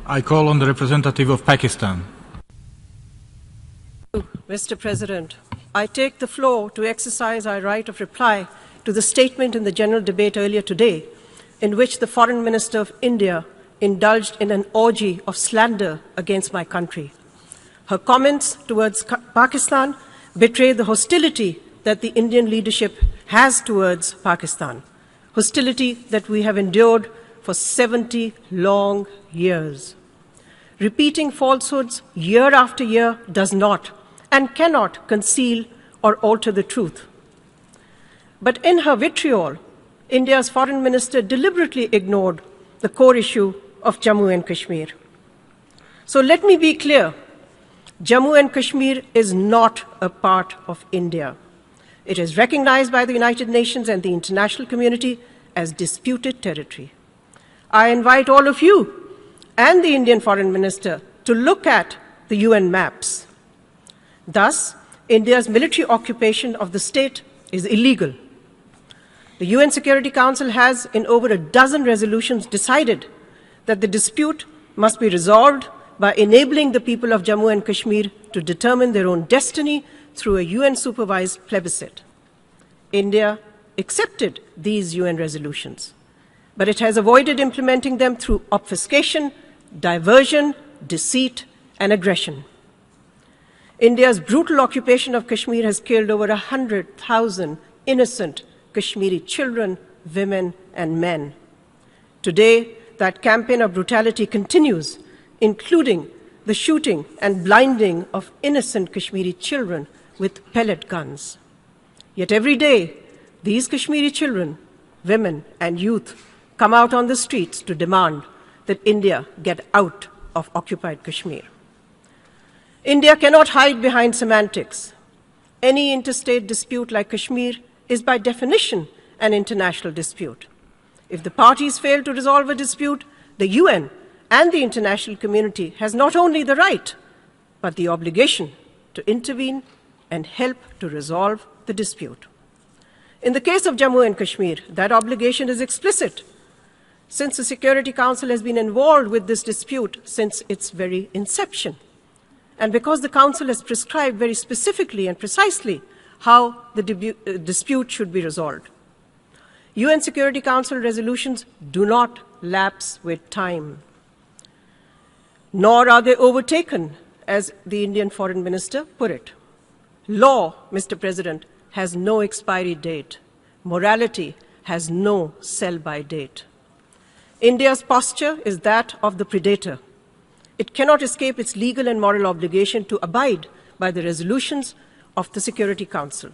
I call on the representative of Pakistan. Mr. President, I take the floor to exercise our right of reply to the statement in the general debate earlier today, in which the Foreign Minister of India indulged in an orgy of slander against my country. Her comments towards Pakistan betray the hostility that the Indian leadership has towards Pakistan, hostility that we have endured for 70 long years. Repeating falsehoods year after year does not and cannot conceal or alter the truth. But in her vitriol, India's foreign minister deliberately ignored the core issue of Jammu and Kashmir. So let me be clear. Jammu and Kashmir is not a part of India. It is recognized by the United Nations and the international community as disputed territory. I invite all of you and the Indian Foreign Minister to look at the UN maps. Thus, India's military occupation of the state is illegal. The UN Security Council has, in over a dozen resolutions, decided that the dispute must be resolved by enabling the people of Jammu and Kashmir to determine their own destiny through a UN-supervised plebiscite. India accepted these UN resolutions, but it has avoided implementing them through obfuscation, diversion, deceit, and aggression. India's brutal occupation of Kashmir has killed over 100,000 innocent Kashmiri children, women, and men. Today, that campaign of brutality continues, including the shooting and blinding of innocent Kashmiri children with pellet guns. Yet every day, these Kashmiri children, women, and youth come out on the streets to demand that India get out of occupied Kashmir. India cannot hide behind semantics. Any interstate dispute like Kashmir is by definition an international dispute. If the parties fail to resolve a dispute, the UN and the international community has not only the right, but the obligation to intervene and help to resolve the dispute. In the case of Jammu and Kashmir, that obligation is explicit, since the Security Council has been involved with this dispute since its very inception, and because the Council has prescribed very specifically and precisely how the dispute should be resolved. UN Security Council resolutions do not lapse with time, nor are they overtaken, as the Indian Foreign Minister put it. Law, Mr. President, has no expiry date. Morality has no sell-by date. India's posture is that of the predator. It cannot escape its legal and moral obligation to abide by the resolutions of the Security Council.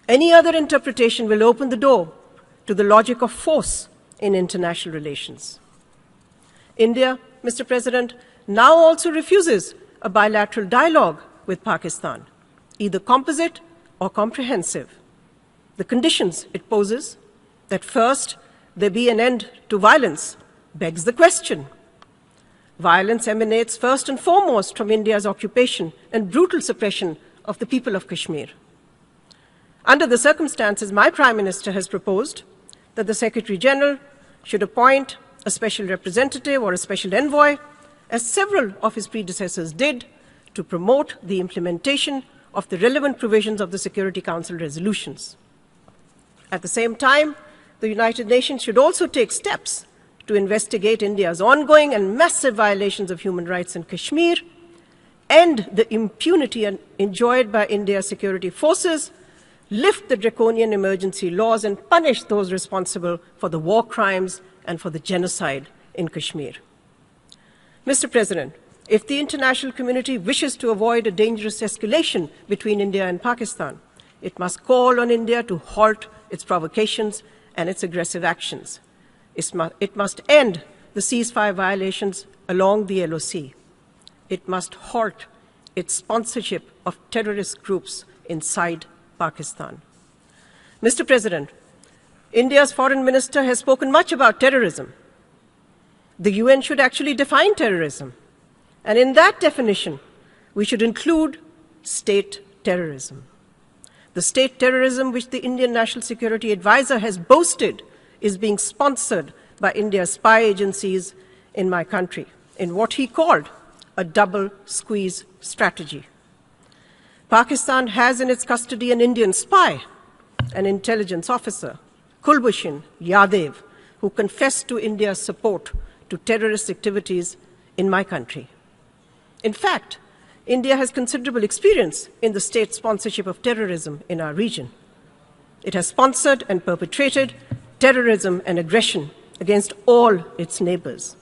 Any other interpretation will open the door to the logic of force in international relations. India, Mr. President, now also refuses a bilateral dialogue with Pakistan, either composite or comprehensive. The conditions it poses, that first there be an end to violence, begs the question. Violence emanates first and foremost from India's occupation and brutal suppression of the people of Kashmir. Under the circumstances, my Prime Minister has proposed that the Secretary General should appoint a special representative or a special envoy, as several of his predecessors did, to promote the implementation of the relevant provisions of the Security Council resolutions. At the same time, the United Nations should also take steps to investigate India's ongoing and massive violations of human rights in Kashmir, end the impunity enjoyed by India's security forces, lift the draconian emergency laws, and punish those responsible for the war crimes and for the genocide in Kashmir. Mr. President, if the international community wishes to avoid a dangerous escalation between India and Pakistan, it must call on India to halt its provocations and its aggressive actions. It must end the ceasefire violations along the LOC. It must halt its sponsorship of terrorist groups inside Pakistan. Mr. President, India's foreign minister has spoken much about terrorism. The UN should actually define terrorism. And in that definition, we should include state terrorism. The state terrorism which the Indian National Security Advisor has boasted is being sponsored by India's spy agencies in my country. in what he called a double squeeze strategy. Pakistan has in its custody an Indian spy, an intelligence officer, Kulbhushan Yadav, who confessed to India's support to terrorist activities in my country. In fact, India has considerable experience in the state sponsorship of terrorism in our region. It has sponsored and perpetrated terrorism and aggression against all its neighbors,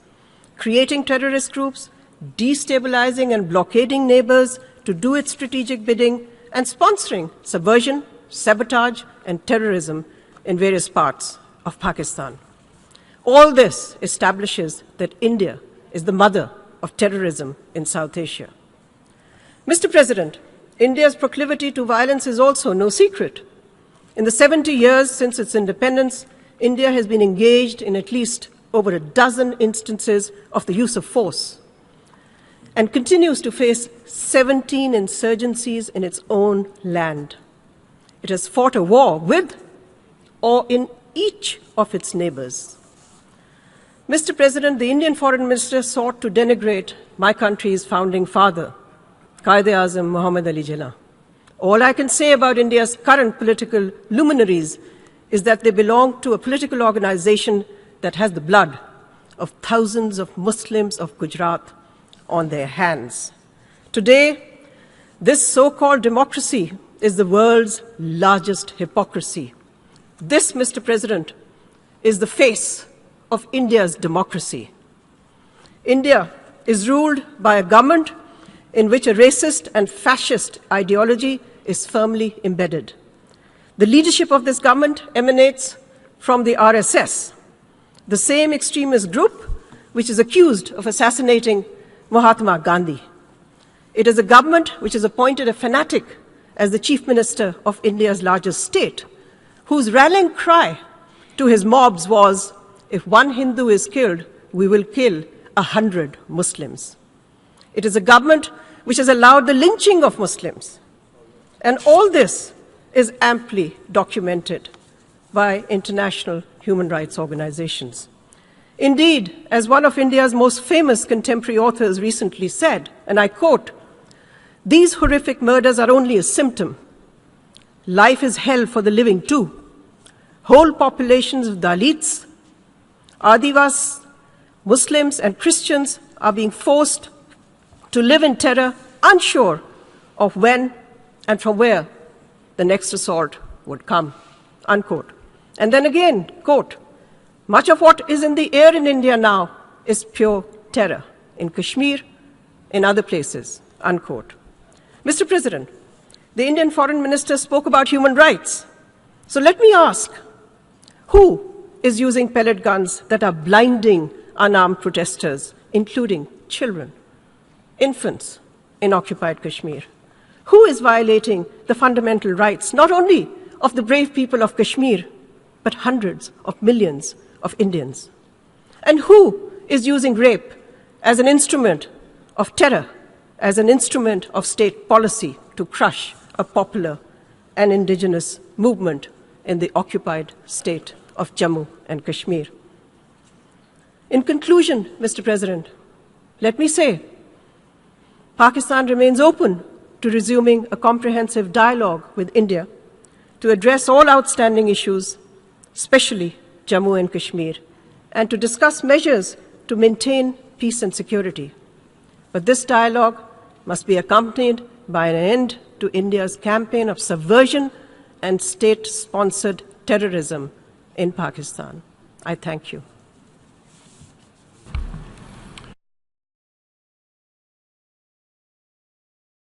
creating terrorist groups, destabilizing and blockading neighbors to do its strategic bidding, and sponsoring subversion, sabotage, and terrorism in various parts of Pakistan. All this establishes that India is the mother of terrorism in South Asia. Mr. President, India's proclivity to violence is also no secret. In the 70 years since its independence, India has been engaged in at least over a dozen instances of the use of force and continues to face 17 insurgencies in its own land. It has fought a war with or in each of its neighbors. Mr. President, the Indian Foreign Minister sought to denigrate my country's founding father, Quaid-e-Azam Muhammad Ali Jinnah. All I can say about India's current political luminaries is that they belong to a political organization that has the blood of thousands of Muslims of Gujarat on their hands. Today, this so-called democracy is the world's largest hypocrisy. This, Mr. President, is the face of India's democracy. India is ruled by a government in which a racist and fascist ideology is firmly embedded. The leadership of this government emanates from the RSS, the same extremist group which is accused of assassinating Mahatma Gandhi. It is a government which has appointed a fanatic as the chief minister of India's largest state, whose rallying cry to his mobs was, "If one Hindu is killed, we will kill 100 Muslims." It is a government which has allowed the lynching of Muslims. And all this is amply documented by international human rights organizations. Indeed, as one of India's most famous contemporary authors recently said, and I quote, "These horrific murders are only a symptom. Life is hell for the living too. Whole populations of Dalits, Adivas, Muslims, and Christians are being forced to live in terror, unsure of when and from where the next assault would come," unquote. And then again, quote, "Much of what is in the air in India now is pure terror, in Kashmir, in other places," unquote. Mr. President, the Indian Foreign Minister spoke about human rights. So let me ask, who is using pellet guns that are blinding unarmed protesters, including children, infants in occupied Kashmir? Who is violating the fundamental rights, not only of the brave people of Kashmir, but hundreds of millions of Indians? And who is using rape as an instrument of terror, as an instrument of state policy to crush a popular and indigenous movement in the occupied state of Jammu and Kashmir? In conclusion, Mr. President, let me say, Pakistan remains open to resuming a comprehensive dialogue with India to address all outstanding issues, especially Jammu and Kashmir, and to discuss measures to maintain peace and security. But this dialogue must be accompanied by an end to India's campaign of subversion and state-sponsored terrorism in Pakistan. I thank you.